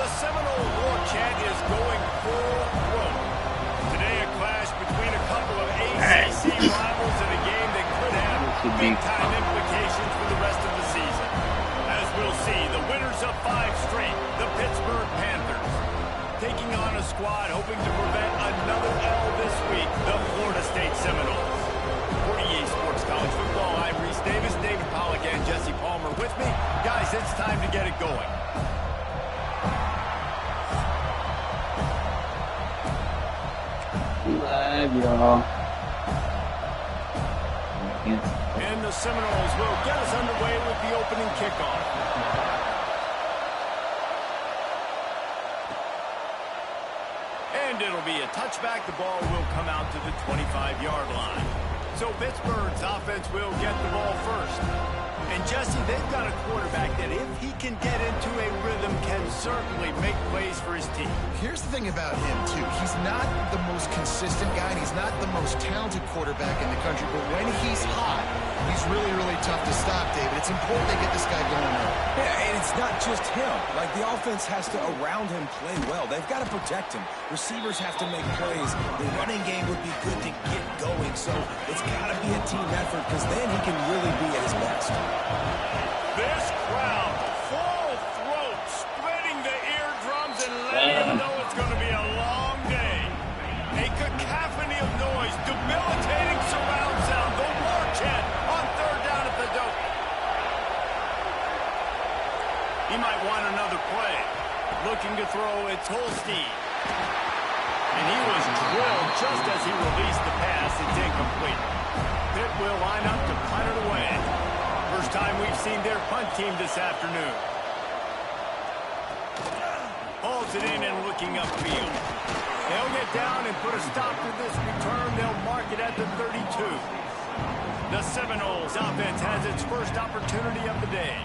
The Seminole war chant is going full throat. Today, a clash between a couple of ACC rivals in a game that could have big-time implications for the rest of the season. As we'll see, the winners of 5 straight, the Pittsburgh Panthers, taking on a squad hoping to prevent another L this week, the Florida State Seminoles. For EA Sports College Football, I'm Reese Davis, David Pollack, and Jesse Palmer with me. Guys, it's time to get it going. Live, y'all. And the Seminoles will get us underway with the opening kickoff. And it'll be a touchback. The ball will come out to the 25-yard line. So Pittsburgh's offense will get the ball first. And Jesse, they've got a quarterback that if he can get into a rhythm can certainly make plays for his team. Here's the thing about him, too. He's not the most consistent guy, and he's not the most talented quarterback in the country. But when he's hot, he's really, really tough to stop, David. It's important to get this guy going early. Yeah, and it's not just him. Like, the offense has to, around him, play well. They've got to protect him. Receivers have to make plays. The running game would be good to get going. So it's got to be a team effort because then he can really be at his best. This crowd, full throat, splitting the eardrums and letting them know it's going to be a long day. A cacophony of noise, debilitating surround sound, the war chant on third down at the dope. He might want another play. Looking to throw, it's Holstein. And he was drilled just as he released the pass. It's incomplete. Pitt will line up to punt it away. First time we've seen their punt team this afternoon. Hauls it in and looking upfield. They'll get down and put a stop to this return. They'll mark it at the 32. The Seminoles offense has its first opportunity of the day.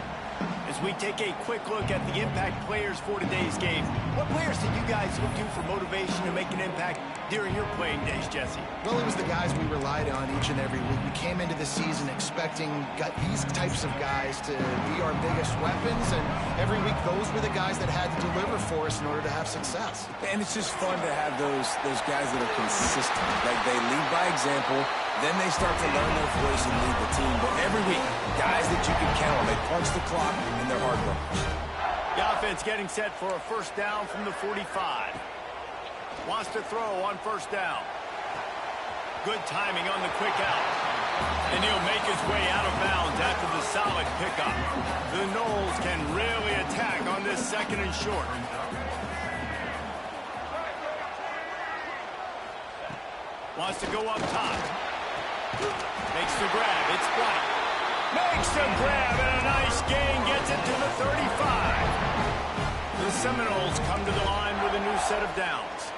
As we take a quick look at the impact players for today's game, what players did you guys look to for motivation to make an impact during your playing days, Jesse? Well, it was the guys we relied on each and every week. We came into the season expecting these types of guys to be our biggest weapons, and every week those were the guys that had to deliver for us in order to have success. And it's just fun to have those guys that are consistent. Like, they lead by example, then they start to learn their voice and lead the team. But every week, guys that you can count on, they punch the clock, and they're hard runners. The offense getting set for a first down from the 45. Wants to throw on first down. Good timing on the quick out. And he'll make his way out of bounds after the solid pickup. The Noles can really attack on this second and short. Wants to go up top. Makes the grab. It's White. Makes the grab and a nice gain. Gets it to the 35. The Seminoles come to the line with a new set of downs.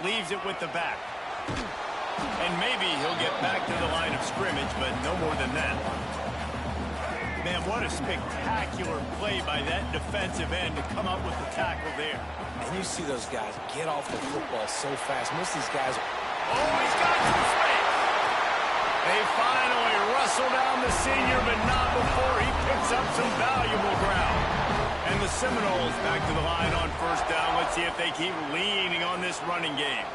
Leaves it with the back. And maybe he'll get back to the line of scrimmage, but no more than that. Man, what a spectacular play by that defensive end to come up with the tackle there. And you see those guys get off the football so fast. Most of these guys... Oh, he's got some space. They finally wrestle down the senior, but not before he picks up some valuable ground. And the Seminoles back to the line on first down. Let's see if they keep leaning on this running game.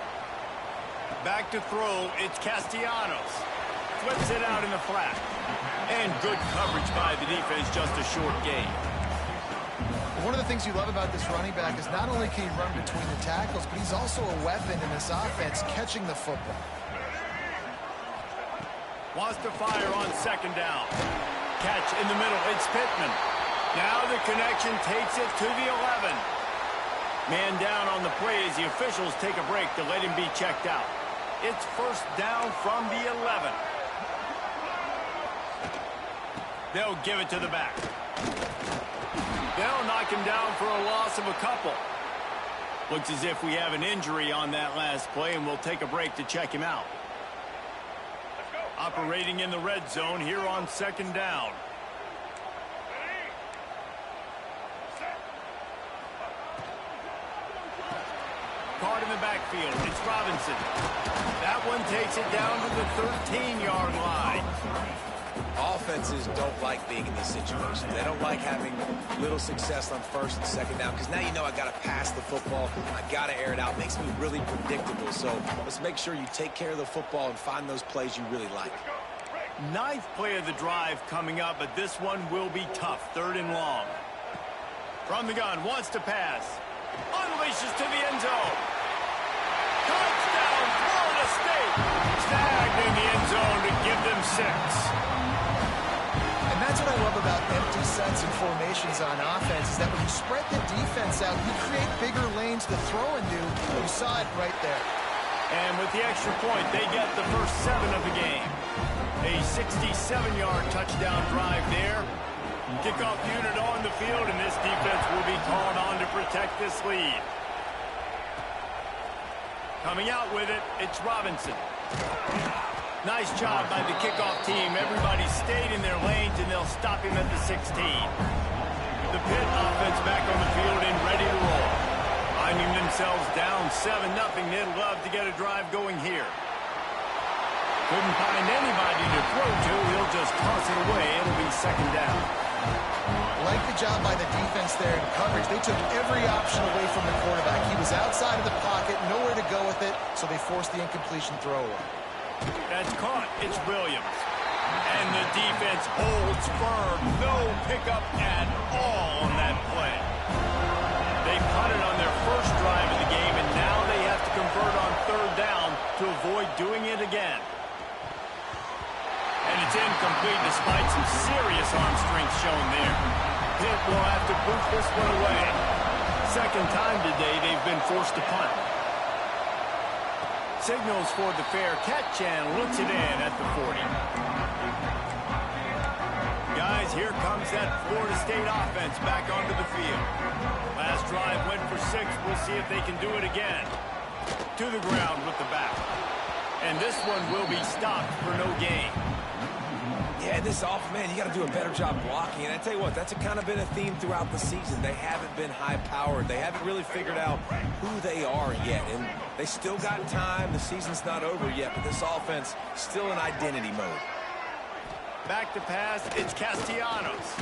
Back to throw, it's Castellanos. Flips it out in the flat. And good coverage by the defense, just a short gain. One of the things you love about this running back is not only can he run between the tackles, but he's also a weapon in this offense, catching the football. Wants to fire on second down. Catch in the middle, it's Pittman. Now the connection takes it to the 11. Man down on the play as the officials take a break to let him be checked out. It's first down from the 11. They'll give it to the back. They'll knock him down for a loss of a couple. Looks as if we have an injury on that last play, and we'll take a break to check him out. Operating in the red zone here on second down. Card in the backfield. It's Robinson. That one takes it down to the 13-yard line. Offenses don't like being in these situations. They don't like having little success on first and second down because now you know I got to pass the football. I got to air it out. Makes me really predictable. So let's make sure you take care of the football and find those plays you really like. Ninth play of the drive coming up, but this one will be tough. 3rd and long. From the gun, wants to pass. Unleashes to the end zone. Touchdown, Florida State. Snagged in the end zone to give them 6. And that's what I love about empty sets and formations on offense, is that when you spread the defense out, you create bigger lanes to throw into. You saw it right there. And with the extra point, they get the first 7 of the game. A 67-yard touchdown drive there. Kickoff unit on the field, and this defense will be called on to protect this lead. Coming out with it, it's Robinson. Nice job by the kickoff team. Everybody stayed in their lanes, and they'll stop him at the 16. The Pitt offense back on the field and ready to roll. Finding themselves down 7-0. They'd love to get a drive going here. Couldn't find anybody to throw to. He'll just toss it away. It'll be 2nd down. Like the job by the defense there in coverage. They took every option away from the quarterback. He was outside of the pocket, nowhere to go with it, so they forced the incompletion throw away. That's caught. It's Williams. And the defense holds firm. No pickup at all on that play. They punted on their first drive of the game, and now they have to convert on 3rd down to avoid doing it again. And it's incomplete despite some serious arm strength shown there. Pitt will have to boot this one away. 2nd time today they've been forced to punt. Signals for the fair catch and looks it in at the 40. Guys, here comes that Florida State offense back onto the field. Last drive went for 6. We'll see if they can do it again. To the ground with the back. And this one will be stopped for no gain. Yeah, this man, you got to do a better job blocking. And I tell you what, that's kind of been a theme throughout the season. They haven't been high-powered. They haven't really figured out who they are yet. And they still got time. The season's not over yet, but this offense still in identity mode. Back to pass, it's Castellanos.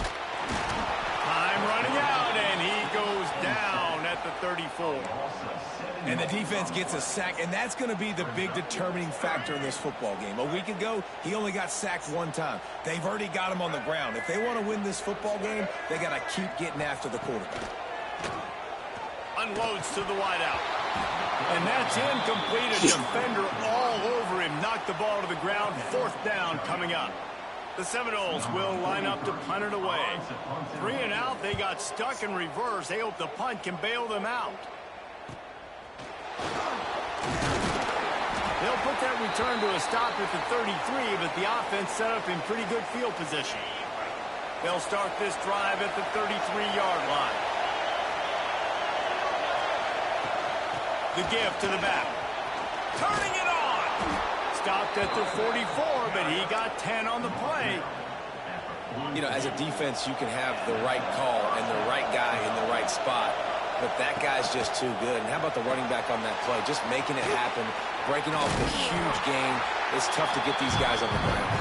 Time running out, and he goes down at the 34. And the defense gets a sack, and that's going to be the big determining factor in this football game. A week ago, he only got sacked 1 time. They've already got him on the ground. If they want to win this football game, they got to keep getting after the quarterback. Unloads to the wideout. And that's incomplete. A defender all over him. Knocked the ball to the ground. 4th down coming up. The Seminoles will line up to punt it away. 3 and out. They got stuck in reverse. They hope the punt can bail them out. They'll put that return to a stop at the 33, but the offense set up in pretty good field position. They'll start this drive at the 33-yard line. The give to the back. Turning it on. Stopped at the 44, but he got 10 on the play. You know, as a defense, you can have the right call and the right guy in the right spot. But that guy's just too good. And how about the running back on that play? Just making it happen, breaking off the huge gain. It's tough to get these guys on the ground.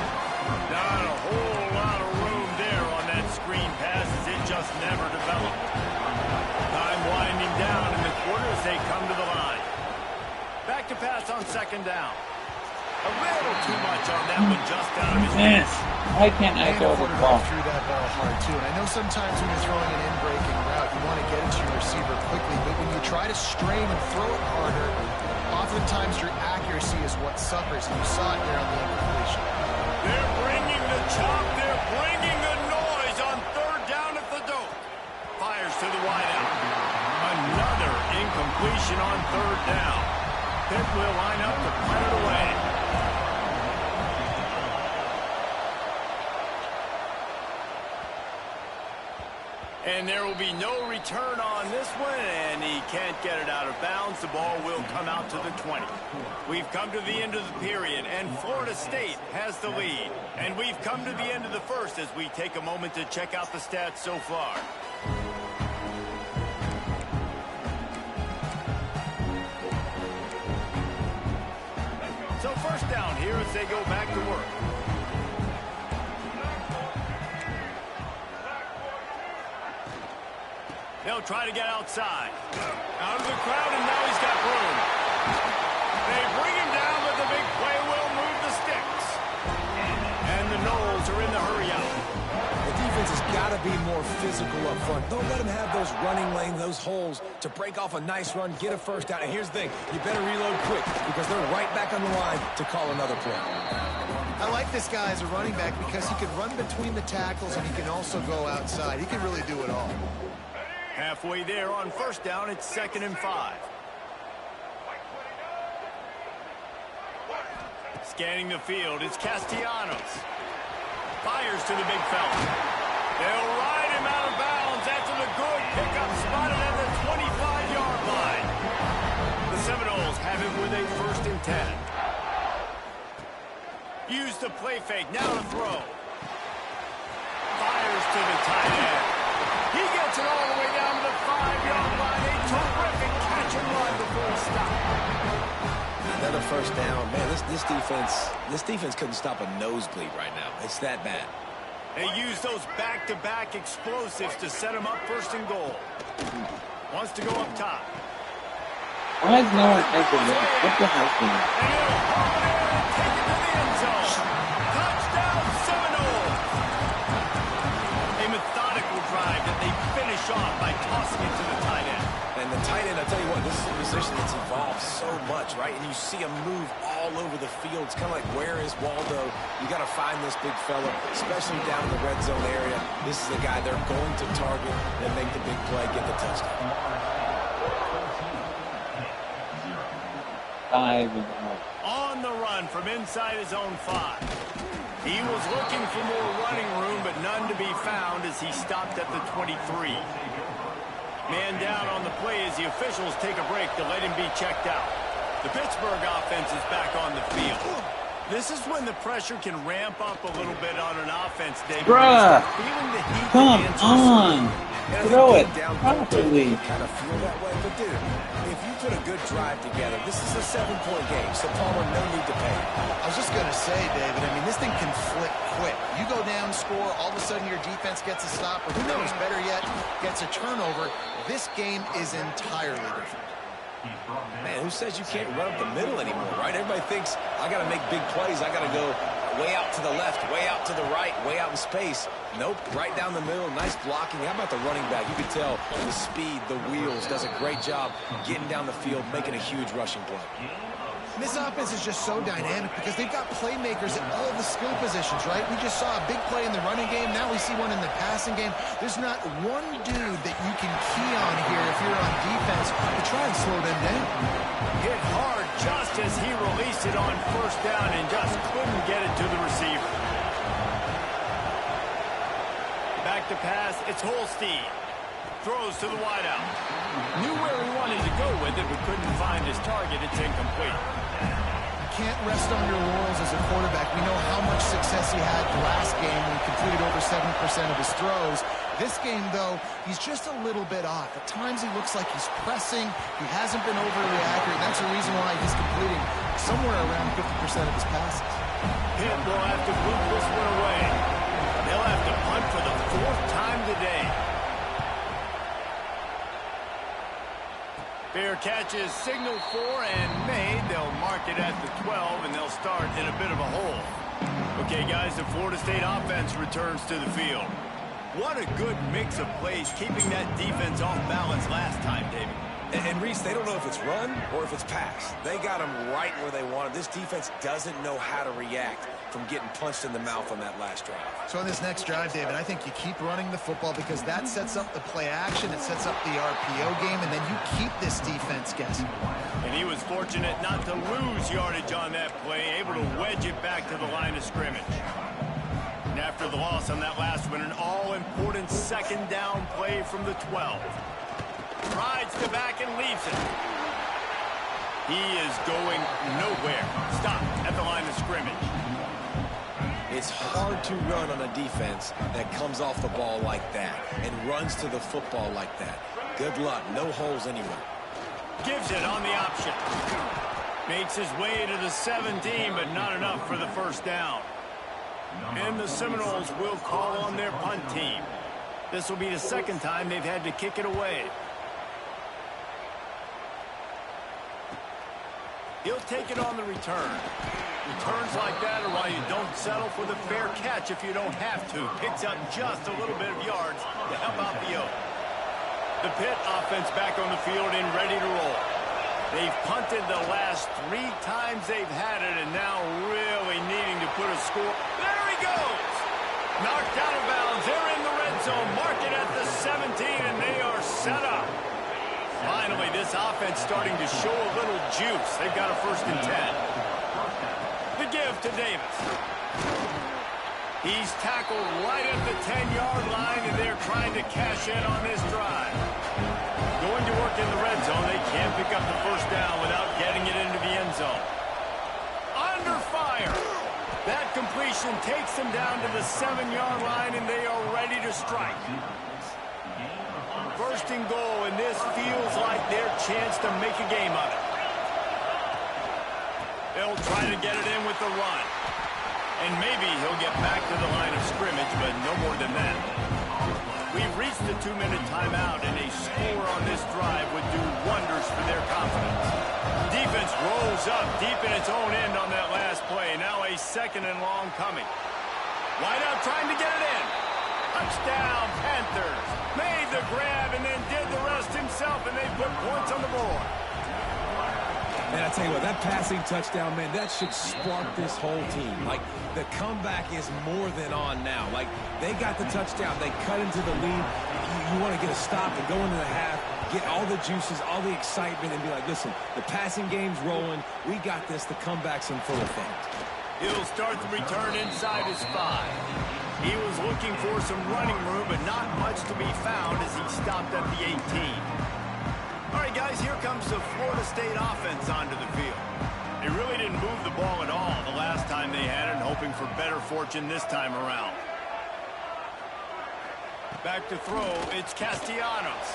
Not a whole lot of room there on that screen pass as it just never developed. Time winding down in the quarter as they come to the line. Back to pass on 2nd down. A little too much on that one, just out of his Man, why can't I throw the ball? Threw that ball hard too, and I know sometimes when you're throwing an in-breaking route, you want to get it to your receiver quickly, but when you try to strain and throw it harder, oftentimes your accuracy is what suffers, and you saw it there on the incompletion. They're bringing the chop, they're bringing the noise on 3rd down at the dope. Fires to the wideout. Another incompletion on 3rd down. Pitt will line up to punt it away. And there will be no return on this one, and he can't get it out of bounds. The ball will come out to the 20. We've come to the end of the period, and Florida State has the lead. And we've come to the end of the first as we take a moment to check out the stats so far. So 1st down here as they go back to work. They'll try to get outside. Out of the crowd, and now he's got room. They bring him down, but the big play will move the sticks. And the Knowles are in the hurry out. The defense has got to be more physical up front. Don't let them have those running lanes, those holes to break off a nice run, get a first down. And here's the thing, you better reload quick because they're right back on the line to call another play. I like this guy as a running back because he can run between the tackles and he can also go outside. He can really do it all. Halfway there on first down, it's 2nd and 5. Scanning the field, it's Castellanos. Fires to the big fella. They'll ride him out of bounds after the good pickup spotted at the 25-yard line. The Seminoles have it with a 1st and 10. Use the play fake, now to throw. Fires to the tight end. He gets it all the way down to the 5-yard line. A terrific catch and run before he stopped. Another first down. Man, this defense couldn't stop a nosebleed right now. It's that bad. They use those back-to-back explosives to set him up 1st and goal. Wants to go up top. Why is no one taking it? What the hell? And he'll haul it in and take it to the end zone. Touchdown, Seminoles. A methodical drive that they finish off by tossing it to the tight end. And the tight end, I tell you what, this is a position that's evolved so much, right? And you see him move all over the field. It's kind of like, where is Waldo? You got to find this big fella, especially down in the red zone area. This is the guy they're going to target and make the big play, get the touchdown. On the run from inside his own 5. He was looking for more running room, but none to be found as he stopped at the 23. Man down on the play as the officials take a break to let him be checked out. The Pittsburgh offense is back on the field. This is when the pressure can ramp up a little bit on an offense, David. Bruh, Feeling the heat come on. Throw it down properly. Kind of feel that way, but dude, if you put a good drive together, this is a 7-point game, so Palmer, no need to pay. I was just going to say, David, I mean, this thing can flip quick. You go down, score, all of a sudden your defense gets a stop, or who knows, better yet, gets a turnover. This game is entirely different. Man, who says you can't run up the middle anymore, right? Everybody thinks, I got to make big plays. I got to go way out to the left, way out to the right, way out in space. Nope, right down the middle, nice blocking. How about the running back? You can tell the speed, the wheels, does a great job getting down the field, making a huge rushing play. This offense is just so dynamic because they've got playmakers at all of the skill positions, right? We just saw a big play in the running game. Now we see one in the passing game. There's not one dude that you can key on here if you're on defense to try and slow them down. Hit hard just as he released it on first down and just couldn't get it to the receiver. Back to pass, it's Holstein. Throws to the wideout. Knew where he wanted to go with it, but couldn't find his target. It's incomplete. Can't rest on your laurels as a quarterback. We know how much success he had last game when he completed over 70% of his throws. This game, though, he's just a little bit off. At times he looks like he's pressing. He hasn't been overly accurate. That's the reason why he's completing somewhere around 50% of his passes. Pitt will have to boot this one away. They'll have to punt for the 4th time today. Fair catch is signaled for and made. They'll mark it at the 12, and they'll start in a bit of a hole. Okay, guys, the Florida State offense returns to the field. What a good mix of plays, keeping that defense off balance last time, David. And Reese, they don't know if it's run or if it's pass. They got them right where they want them. This defense doesn't know how to react from getting punched in the mouth on that last drive. So on this next drive, David, I think you keep running the football because that sets up the play action, it sets up the RPO game, and then you keep this defense guessing. And he was fortunate not to lose yardage on that play, able to wedge it back to the line of scrimmage. And after the loss on that last one, an all-important 2nd down play from the 12. Rides to back and leaves it. He is going nowhere. Stop at the line of scrimmage. It's hard to run on a defense that comes off the ball like that and runs to the football like that. Good luck. No holes anywhere. Gives it on the option. Makes his way to the 17, but not enough for the first down. And the Seminoles will call on their punt team. This will be the second time they've had to kick it away. He'll take it on the return. Returns like that are why you don't settle for the fair catch if you don't have to. Picks up just a little bit of yards to help out the Oak. The Pitt offense back on the field and ready to roll. They've punted the last 3 times they've had it, and now really needing to put a score. There he goes! Knocked out of bounds. They're in the red zone. Mark it at the 17, and they are set up. Finally, this offense starting to show a little juice. They've got a 1st and 10. The give to Davis. He's tackled right at the 10-yard line, and they're trying to cash in on this drive. Going to work in the red zone. They can't pick up the 1st down without getting it into the end zone. Under fire. That completion takes them down to the 7-yard line, and they are ready to strike. 1st and goal, and this feels like their chance to make a game of it. They'll try to get it in with the run. And maybe he'll get back to the line of scrimmage, but no more than that. We've reached the 2-minute timeout, and a score on this drive would do wonders for their confidence. Defense rolls up deep in its own end on that last play. Now a 2nd and long coming. Wide out trying to get it in. Touchdown, Panthers. Made the grab and then did the rest himself, and they put points on the board. Man, I tell you what, that passing touchdown, man, that should spark this whole team. Like, the comeback is more than on now. Like, they got the touchdown. They cut into the lead. You want to get a stop and go into the half, get all the juices, all the excitement, and be like, listen, the passing game's rolling. We got this. The comeback's in full effect. He'll start the return inside his 5. He was looking for some running room, but not much to be found as he stopped at the 18. All right, guys, here comes the Florida State offense onto the field. They really didn't move the ball at all the last time they had it, hoping for better fortune this time around. Back to throw, it's Castellanos.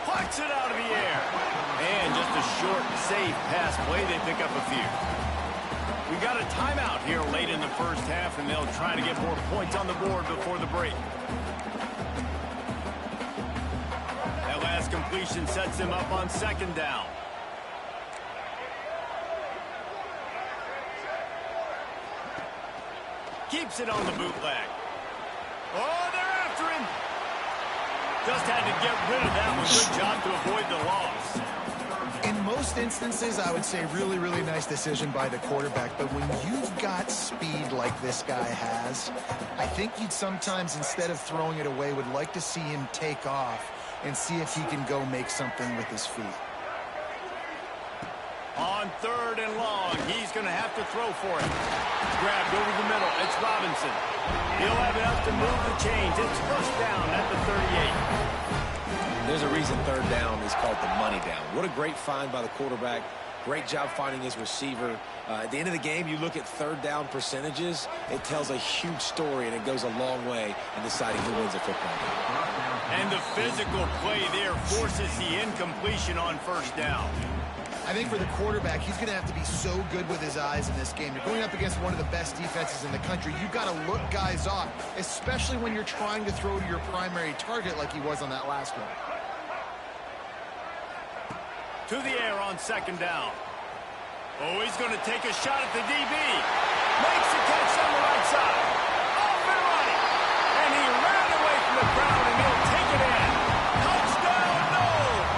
Plucks it out of the air. And just a short, safe pass play, they pick up a few. We got a timeout here late in the 1st half, and they'll try to get more points on the board before the break. That last completion sets him up on 2nd down. Keeps it on the bootleg. Oh, they're after him. Just had to get rid of that one. Good job to avoid the loss. In most instances, I would say really, really nice decision by the quarterback. But when you've got speed like this guy has, I think you'd sometimes, instead of throwing it away, would like to see him take off and see if he can go make something with his feet. On 3rd and long, he's going to have to throw for it. It's grabbed over the middle. It's Robinson. He'll have enough to move the chains. It's 1st down at the 38. There's a reason 3rd down is called the money down. What a great find by the quarterback. Great job finding his receiver. At the end of the game, you look at 3rd down percentages. It tells a huge story, and it goes a long way in deciding who wins a football game. And the physical play there forces the incompletion on 1st down. I think for the quarterback, he's going to have to be so good with his eyes in this game. You're going up against one of the best defenses in the country. You've got to look guys off, especially when you're trying to throw to your primary target like he was on that last one. To the air on 2nd down. Oh, he's going to take a shot at the DB. Makes the catch on the right side. Off and running. And he ran away from the crowd, and he'll take it in. Touchdown, Knowles!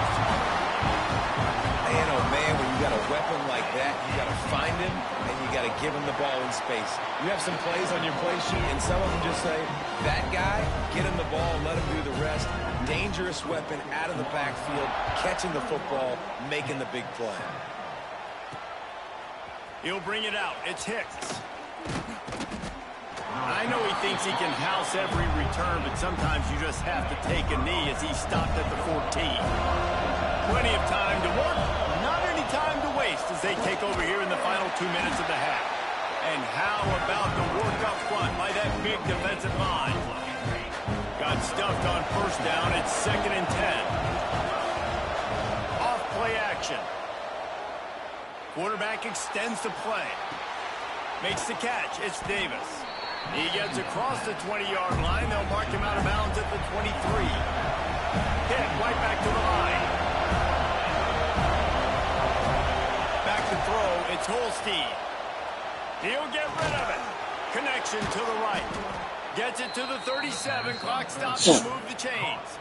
Man, oh man, when you got a weapon like that, you got to find him, and you got to give him the ball in space. You have some plays on your play sheet, and some of them just say, that guy, get him the ball, let him do the rest. Dangerous weapon out of the backfield, catching the football, making the big play. He'll bring it out. It's Hicks. I know he thinks he can house every return, but sometimes you just have to take a knee as he stopped at the 14. Plenty of time to work, not any time to waste as they take over here in the final 2 minutes of the half. And how about the work up front by that big defensive line? Got stuffed on 1st down. It's 2nd and 10. Off play action. Quarterback extends the play. Makes the catch. It's Davis. He gets across the 20-yard line. They'll mark him out of bounds at the 23. Pitt right back to the line. Back to throw, it's Holstein. He'll get rid of it. Connection to the right. Gets it to the 37. Clock stops to move the chains.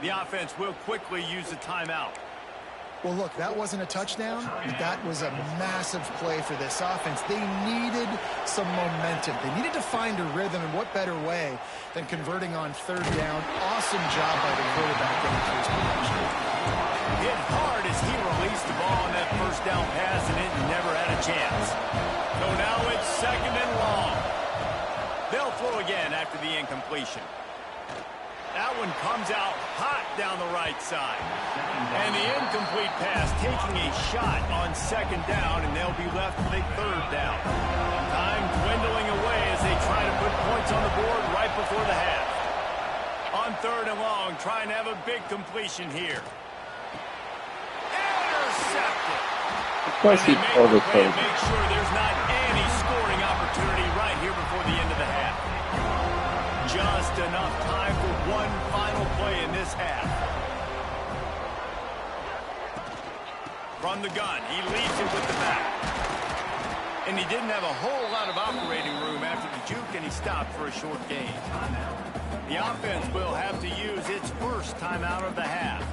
The offense will quickly use a timeout. Well, look, that wasn't a touchdown, but that was a massive play for this offense. They needed some momentum. They needed to find a rhythm, and what better way than converting on third down. Awesome job by the quarterback getting to his protection. Hit hard as he released the ball on that first down pass, and it never had a chance. So now it's second and long. They'll throw again after the incompletion. That one comes out hot down the right side. And the incomplete pass taking a shot on second down, and they'll be left with a third down. Time dwindling away as they try to put points on the board right before the half. On third and long, trying to have a big completion here. Intercepted. Of course he overthrew. Make sure there's not any scoring opportunity right here before the end of the half. Just enough time for one final play in this half. From the gun, he leads it with the back. And he didn't have a whole lot of operating room after the juke, and he stopped for a short gain. The offense will have to use its first timeout of the half.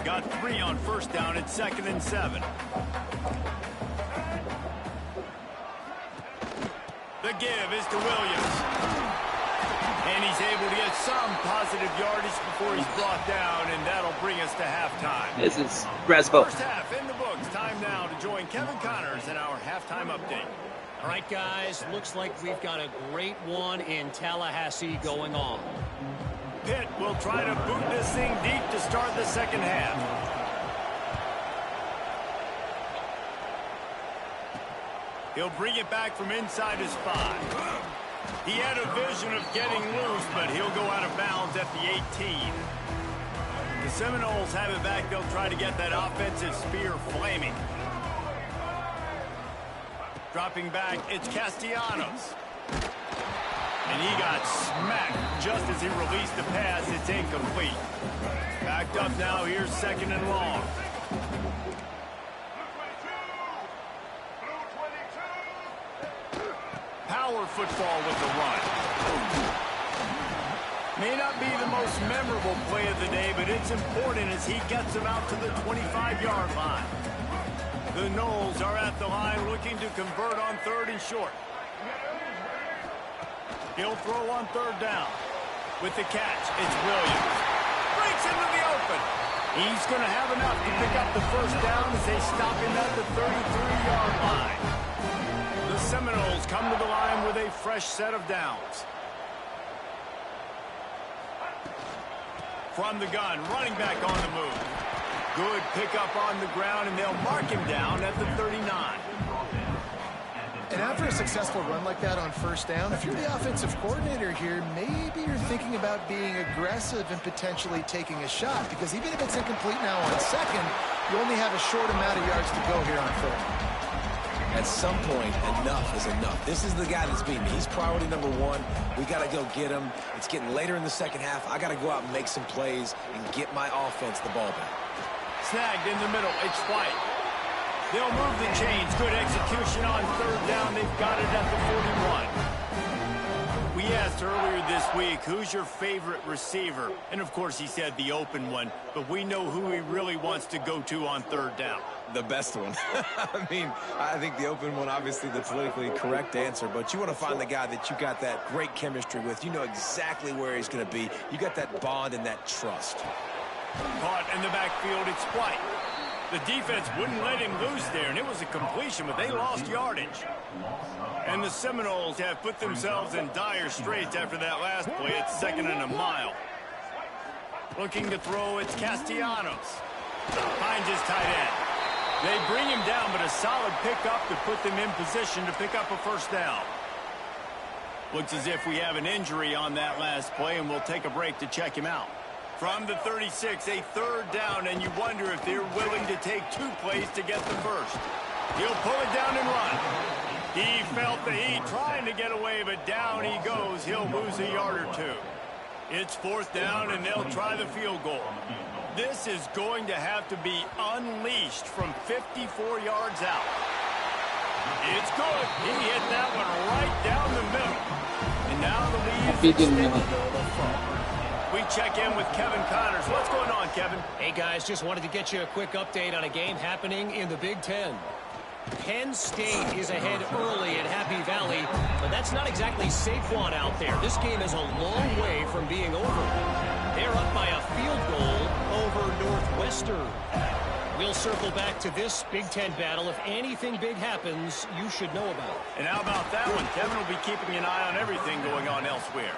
Got 3 on first down at 2nd and 7. The give is to Williams. And he's able to get some positive yardage before he's brought down, and that'll bring us to halftime. This is Gresbo. First half in the books. Time now to join Kevin Connors in our halftime update. All right, guys, looks like we've got a great one in Tallahassee going on. Pitt will try to boot this thing deep to start the second half. He'll bring it back from inside his 5. He had a vision of getting loose, but he'll go out of bounds at the 18. The Seminoles have it back. They'll try to get that offensive spear flaming. Dropping back, it's Castellanos. And he got smacked just as he released the pass. It's incomplete. Backed up now. Here's 2nd and long. Power football with the run. May not be the most memorable play of the day, but it's important as he gets him out to the 25-yard line. The Noles are at the line looking to convert on 3rd and short. He'll throw on 3rd down. With the catch, it's Williams. Breaks into the open. He's going to have enough to pick up the first down as they stop him at the 33-yard line. The Seminoles come to the line with a fresh set of downs. From the gun, running back on the move. Good pickup on the ground, and they'll mark him down at the 39. And after a successful run like that on first down, if you're the offensive coordinator here, maybe you're thinking about being aggressive and potentially taking a shot, because even if it's incomplete now on 2nd, you only have a short amount of yards to go here on 3rd. At some point, enough is enough. This is the guy that's beating me. He's priority number 1. We got to go get him. It's getting later in the second half. I got to go out and make some plays and get my offense the ball back. Snagged in the middle. It's White. They'll move the chains. Good execution on 3rd down. They've got it at the 41. We asked earlier this week, who's your favorite receiver? And, of course, he said the open one. But we know who he really wants to go to on 3rd down. The best one. I mean, I think the open one, obviously the politically correct answer, but you want to find the guy that you got that great chemistry with. You know exactly where he's going to be. You got that bond and that trust. Caught in the backfield, it's White. The defense wouldn't let him loose there, and it was a completion, but they lost yardage. And the Seminoles have put themselves in dire straits after that last play. It's 2nd and a mile. Looking to throw, it's Castellanos. Finds his tight end. They bring him down, but a solid pickup to put them in position to pick up a first down. Looks as if we have an injury on that last play, and we'll take a break to check him out. From the 36, a 3rd down, and you wonder if they're willing to take 2 plays to get the first. He'll pull it down and run. He felt the heat trying to get away, but down he goes. He'll lose a yard or 2. It's 4th down, and they'll try the field goal. This is going to have to be unleashed from 54 yards out. It's good. He hit that one right down the middle. And now the lead is extended a little further. We check in with Kevin Connors. What's going on, Kevin? Hey, guys, just wanted to get you a quick update on a game happening in the Big Ten. Penn State is ahead early at Happy Valley, but that's not exactly Saquon out there. This game is a long way from being over. They're up by a field goal over Northwestern. We'll circle back to this Big Ten battle. If anything big happens, you should know about it. And how about that one? Kevin will be keeping an eye on everything going on elsewhere.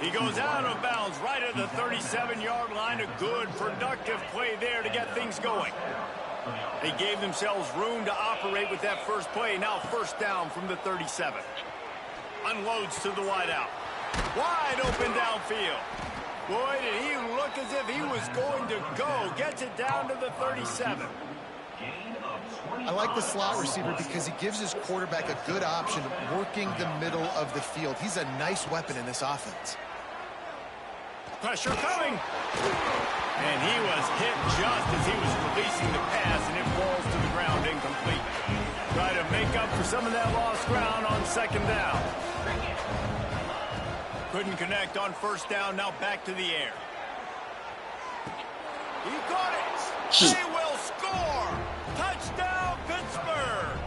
He goes out of bounds right at the 37-yard line. A good, productive play there to get things going. They gave themselves room to operate with that first play. Now 1st down from the 37. Unloads to the wideout. Wide open downfield. Boy, did he look as if he was going to go. Gets it down to the 37. I like the slot receiver because he gives his quarterback a good option working the middle of the field. He's a nice weapon in this offense. Pressure coming. And he was hit just as he was releasing the pass, and it falls to the ground incomplete. Try to make up for some of that lost ground on 2nd down. Couldn't connect on 1st down. Now back to the air. He got it. They will score. Touchdown, Pittsburgh.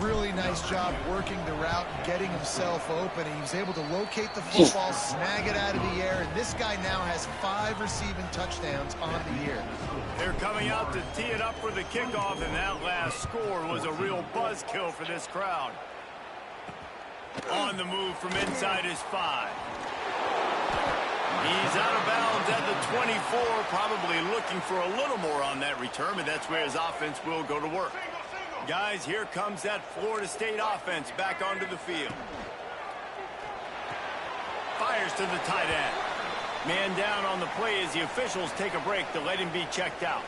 Really nice job working the route, getting himself open. And he was able to locate the football, snag it out of the air. And this guy now has 5 receiving touchdowns on the year. They're coming out to tee it up for the kickoff, and that last score was a real buzzkill for this crowd. On the move from inside his 5. He's out of bounds at the 24, probably looking for a little more on that return, but that's where his offense will go to work. Guys, here comes that Florida State offense back onto the field. Fires to the tight end. Man down on the play as the officials take a break to let him be checked out.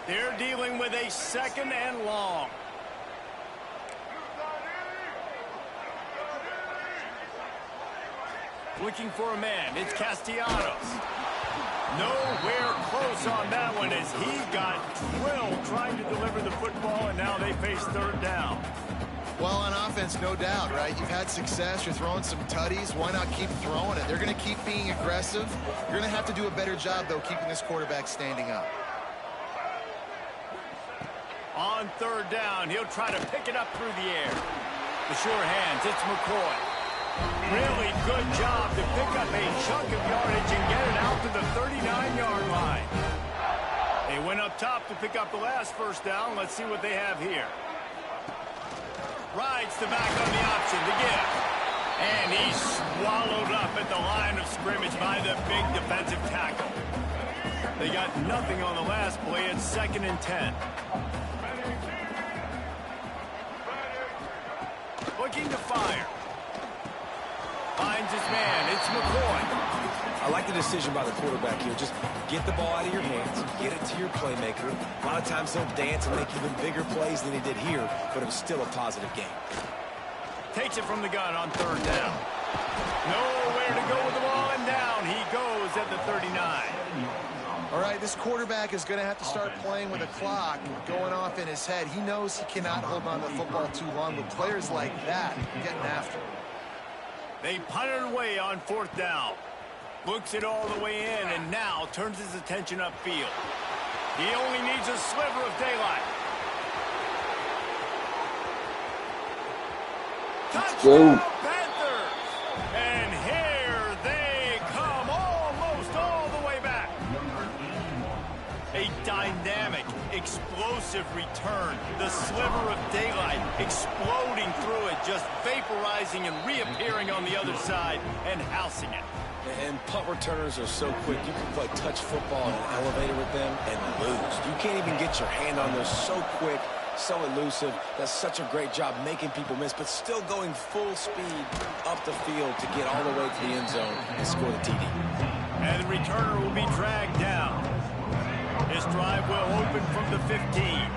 They're dealing with a 2nd and long. Looking for a man. It's Castellanos. Nowhere close on that one as he got drilled trying to deliver the football, and now they face 3rd down. Well, on offense, no doubt, right? You've had success. You're throwing some tutties. Why not keep throwing it? They're going to keep being aggressive. You're going to have to do a better job, though, keeping this quarterback standing up. On 3rd down, he'll try to pick it up through the air. The sure hands, it's McCoy. Really good job to pick up a chunk of yardage and get it out to the 39-yard line. They went up top to pick up the last 1st down. Let's see what they have here. Rides the back on the option to give. And he's swallowed up at the line of scrimmage by the big defensive tackle. They got nothing on the last play. It's 2nd and 10. Looking to fire. Finds his man. It's McCoy. I like the decision by the quarterback here. Just get the ball out of your hands, get it to your playmaker. A lot of times he'll dance and make even bigger plays than he did here, but it was still a positive game. Takes it from the gun on 3rd down. Nowhere to go with the ball, and down he goes at the 39. All right, this quarterback is going to have to start playing with a clock going off in his head. He knows he cannot hold on to the football too long with players like that getting after him. They punt it away on 4th down. Looks it all the way in, and now turns his attention upfield. He only needs a sliver of daylight. Touchdown, Panthers! And here they come, almost all the way back. A dynamic, explosive return. The sliver of daylight exploding through it, just vaporizing and reappearing on the other side and housing it. And punt returners are so quick. You can play touch football in an elevator with them and lose. You can't even get your hand on those. So quick, so elusive. Does such a great job making people miss, but still going full speed up the field to get all the way to the end zone and score the TD. And the returner will be dragged down. This drive will open from the 15.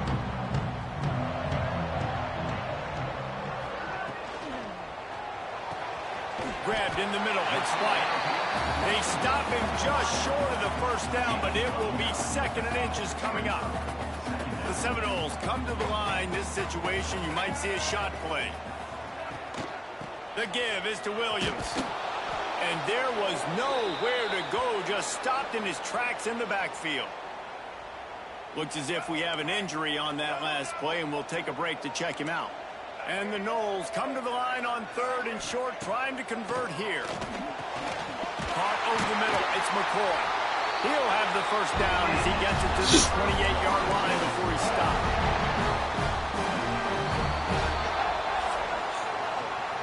grabbed in the middle. It's White. They stop him just short of the first down, but it will be 2nd and inches coming up. The Seminoles come to the line. This situation, you might see a shot play. The give is to Williams. And there was nowhere to go, just stopped in his tracks in the backfield. Looks as if we have an injury on that last play, and we'll take a break to check him out. And the Noles come to the line on 3rd and short, trying to convert here. Caught over the middle. It's McCoy. He'll have the first down as he gets it to the 28-yard line before he stopped.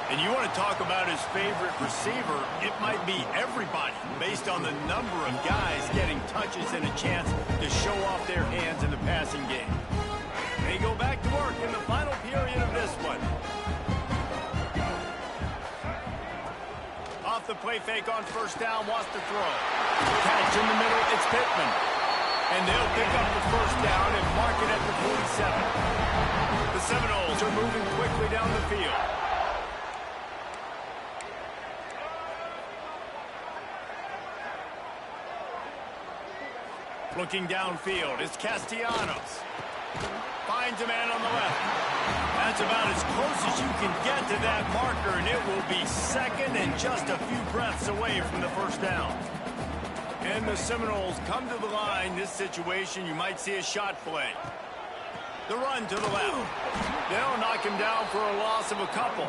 And you want to talk about his favorite receiver, it might be everybody based on the number of guys getting touches and a chance to show off their hands in the passing game. They go back to work in the final period of this one. Off the play fake on first down, wants to throw. Catch in the middle, it's Pittman. And they'll pick up the first down and mark it at the 47. The Seminoles are moving quickly down the field. Looking downfield, it's Castellanos. Finds a man on the left. That's about as close as you can get to that marker, and it will be 2nd and just a few breaths away from the first down. And the Seminoles come to the line. This situation, you might see a shot play. The run to the left. They'll knock him down for a loss of a couple.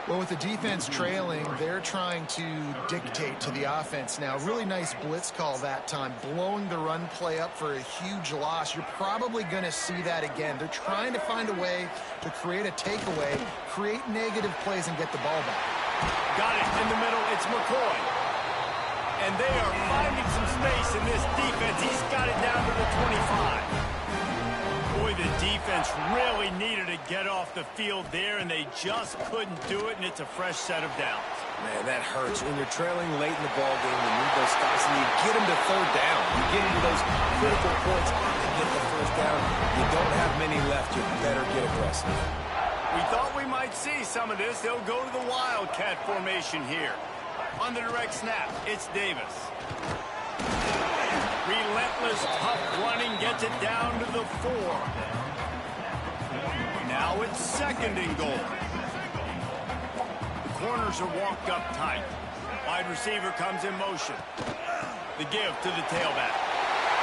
Well, with the defense trailing, they're trying to dictate to the offense now. Really nice blitz call that time, blowing the run play up for a huge loss. You're probably going to see that again. They're trying to find a way to create a takeaway, create negative plays, and get the ball back. Got it in the middle. It's McCoy. And they are finding some space in this defense. He's got it down to the 25. Boy, the defense really needed to get off the field there, and they just couldn't do it, and it's a fresh set of downs. Man, that hurts. When you're trailing late in the ball game, you need those stops, and you get them to 3rd down. You get into those critical points and get the first down. You don't have many left. You better get aggressive. We thought we might see some of this. They'll go to the Wildcat formation here. On the direct snap, it's Davis. Relentless, tough running, gets it down to the 4. Now it's 2nd and goal. The corners are walked up tight. Wide receiver comes in motion. The give to the tailback.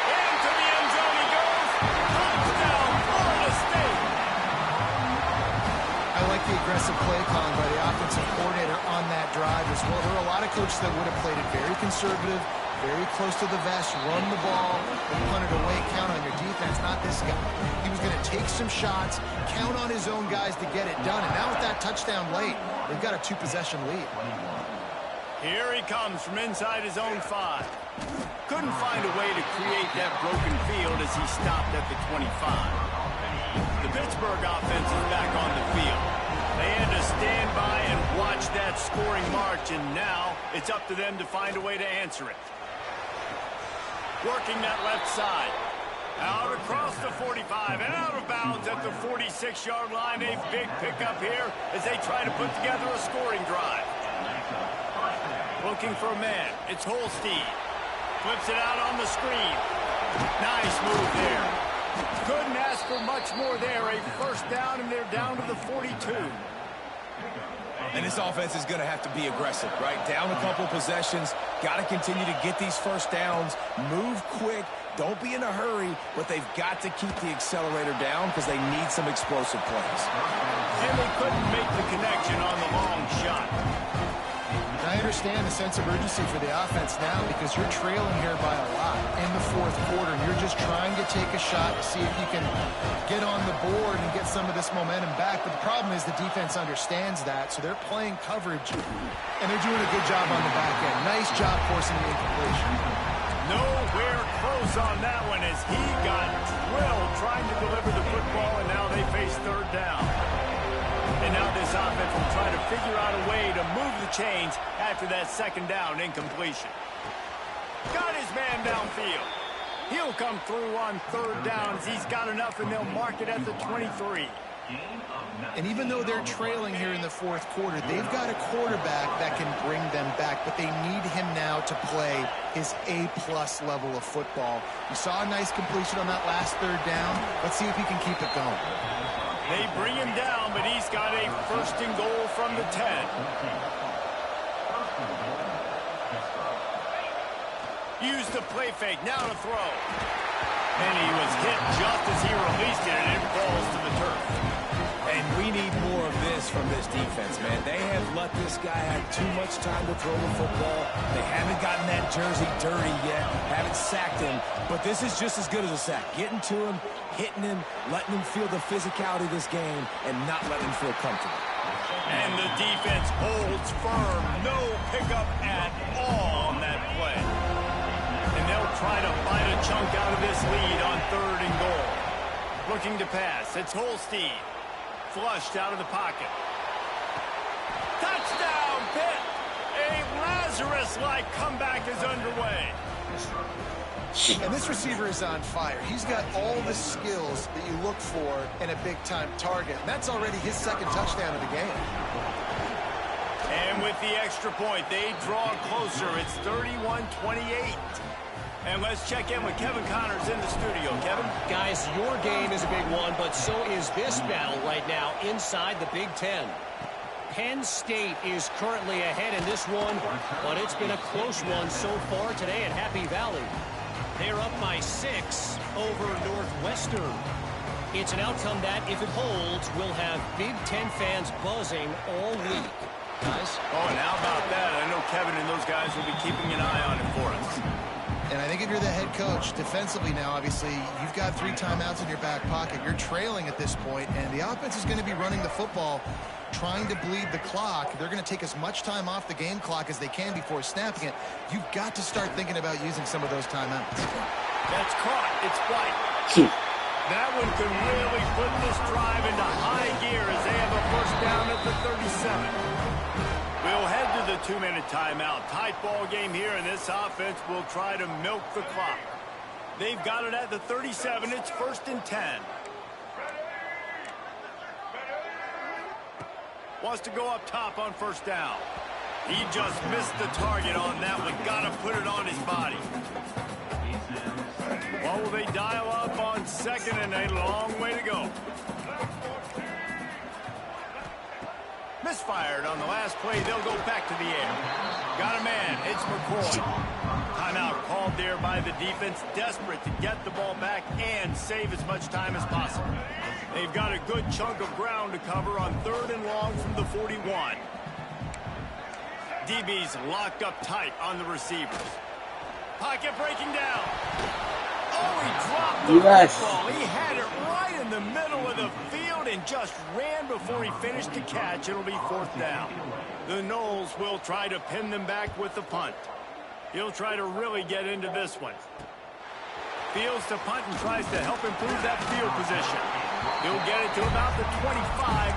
Into the end zone he goes. Touchdown, Florida State. I like the aggressive play calling by the offensive coordinator on that drive as well. There are a lot of coaches that would have played it very conservative, very close to the vest, run the ball, and punt it away, count on your defense. Not this guy. He was going to take some shots, count on his own guys to get it done. And now with that touchdown late, they've got a 2-possession lead. Here he comes from inside his own 5. Couldn't find a way to create that broken field as he stopped at the 25. The Pittsburgh offense is back on the field. They had to stand by and watch that scoring march, and now it's up to them to find a way to answer it. Working that left side. Out across the 45 and out of bounds at the 46-yard line. A big pickup here as they try to put together a scoring drive. Looking for a man. It's Holstein. Flips it out on the screen. Nice move there. Couldn't ask for much more there. A first down, and they're down to the 42. And this offense is going to have to be aggressive, right? Down a couple possessions. Got to continue to get these first downs. Move quick. Don't be in a hurry, but they've got to keep the accelerator down because they need some explosive plays. And they couldn't make the connection on the long shot. I understand the sense of urgency for the offense now because you're trailing here by a lot in the 4th quarter. And you're just trying to take a shot to see if you can get on the board and get some of this momentum back. But the problem is the defense understands that, so they're playing coverage, and they're doing a good job on the back end. Nice job forcing the incompletion. Nowhere close on that one as he got drilled trying to deliver the football, and now they face 3rd down. And now this offense will try to figure out a way to move the chains after that 2nd down incompletion. Got his man downfield. He'll come through on 3rd down as he's got enough, and they'll mark it at the 23. And even though they're trailing here in the fourth quarter, they've got a quarterback that can bring them back, but they need him now to play his A-plus level of football. You saw a nice completion on that last third down. Let's see if he can keep it going. They bring him down, but he's got a first and goal from the 10. Use the play fake, now to throw. And he was hit just as he released it, and it falls to the turf. And we need more of this from this defense, man. They have let this guy have too much time to throw the football. They haven't gotten that jersey dirty yet, haven't sacked him, but this is just as good as a sack. Getting to him, hitting him, letting him feel the physicality of this game, and not letting him feel comfortable. And the defense holds firm. No pickup at all on that play. And they'll try to bite a chunk out of this lead on third and goal. Looking to pass. It's Holstein. Flushed out of the pocket. Touchdown, Pitt! A Lazarus-like comeback is underway. And this receiver is on fire. He's got all the skills that you look for in a big-time target. And that's already his second touchdown of the game. And with the extra point, they draw closer. It's 31-28. And let's check in with Kevin Connors in the studio. Kevin? Guys, your game is a big one, but so is this battle right now inside the Big Ten. Penn State is currently ahead in this one, but it's been a close one so far today at Happy Valley. They're up by 6 over Northwestern. It's an outcome that, if it holds, will have Big Ten fans buzzing all week. Guys? Oh, and how about that? I know Kevin and those guys will be keeping an eye on it for us. And I think if you're the head coach, defensively now, obviously, you've got 3 timeouts in your back pocket. You're trailing at this point, and the offense is going to be running the football, trying to bleed the clock. They're going to take as much time off the game clock as they can before snapping it. You've got to start thinking about using some of those timeouts. That's caught. It's White. That one could really put this drive into high gear as they have a first down at the 37. We'll head to the 2-minute timeout. Tight ball game here, and this offense will try to milk the clock. They've got it at the 37. It's 1st and 10. Wants to go up top on first down. He just missed the target on that one. Got to put it on his body. Well, will they dial up on 2nd and a long way to go? Misfired on the last play. They'll go back to the air. Got a man. It's McCoy. Timeout called there by the defense. Desperate to get the ball back and save as much time as possible. They've got a good chunk of ground to cover on 3rd and long from the 41. DB's locked up tight on the receivers. Pocket breaking down. Oh, he dropped the football. He had it right in the middle of the field and just ran before he finished the catch. It'll be 4th down. The Noles will try to pin them back with the punt. He'll try to really get into this one. Fields to punt and tries to help improve that field position. He'll get it to about the 25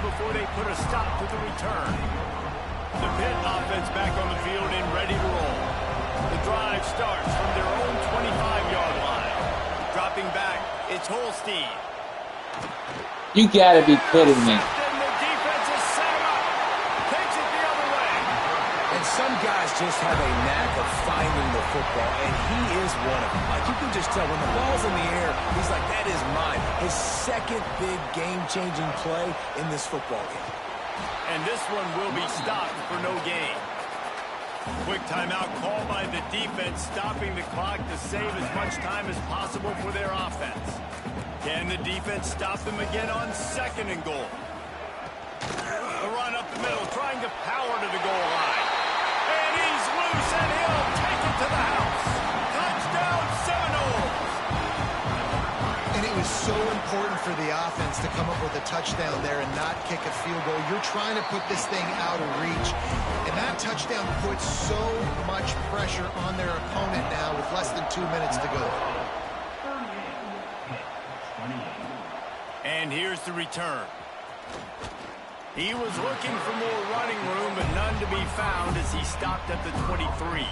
before they put a stop to the return. The Pitt offense back on the field and ready to roll. The drive starts from their own 25-yard line. Dropping back, it's Holstein. You gotta be kidding me. The defense is set up. Takes it the other way. And some guys just have a knack of finding the football, and he is one of them. Like, you can just tell when the ball's in the air, he's like, that is mine. His second big game-changing play in this football game. And this one will be stopped for no gain. Quick timeout call by the defense, stopping the clock to save as much time as possible for their offense. Can the defense stop them again on 2nd and goal? The run up the middle, trying to power to the goal line. And he's loose, and he'll take it to the house. Touchdown, Seminoles! And it was so important for the offense to come up with a touchdown there and not kick a field goal. You're trying to put this thing out of reach. And that touchdown puts so much pressure on their opponent now with less than 2 minutes to go. And here's the return. He was looking for more running room, but none to be found as he stopped at the 23.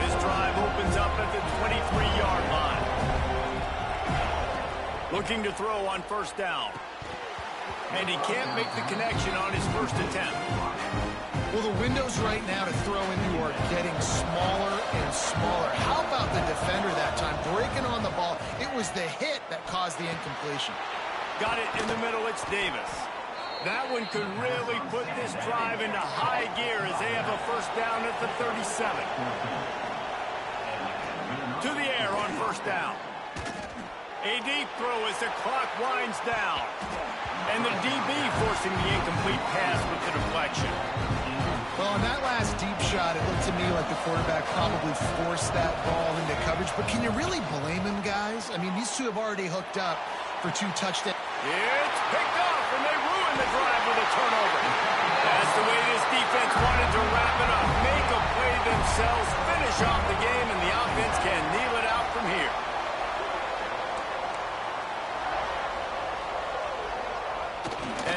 This drive opens up at the 23-yard line. Looking to throw on first down. And he can't make the connection on his first attempt. Well, the windows right now to throw into are getting smaller and smaller. How about the defender that time breaking on the ball? It was the hit that caused the incompletion. Got it in the middle. It's Davis. That one could really put this drive into high gear as they have a first down at the 37. To the air on first down. A deep throw as the clock winds down. And the DB forcing the incomplete pass with the deflection. Well, on that last deep shot, it looked to me like the quarterback probably forced that ball into coverage. But can you really blame him, guys? I mean, these two have already hooked up for 2 touchdowns. It's picked off, and they ruin the drive with a turnover. That's the way this defense wanted to wrap it up. Make a play themselves, finish off the game, and the offense can kneel it out from here.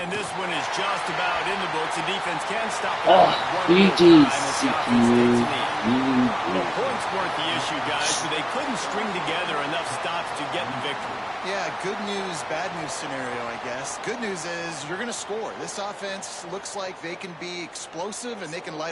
And this one is just about in the books. The defense can stop it. HBCU. The points weren't the issue, guys, but they couldn't string together enough stops to get the victory. Yeah, good news, bad news scenario, I guess. Good news is you're going to score. This offense looks like they can be explosive and they can light up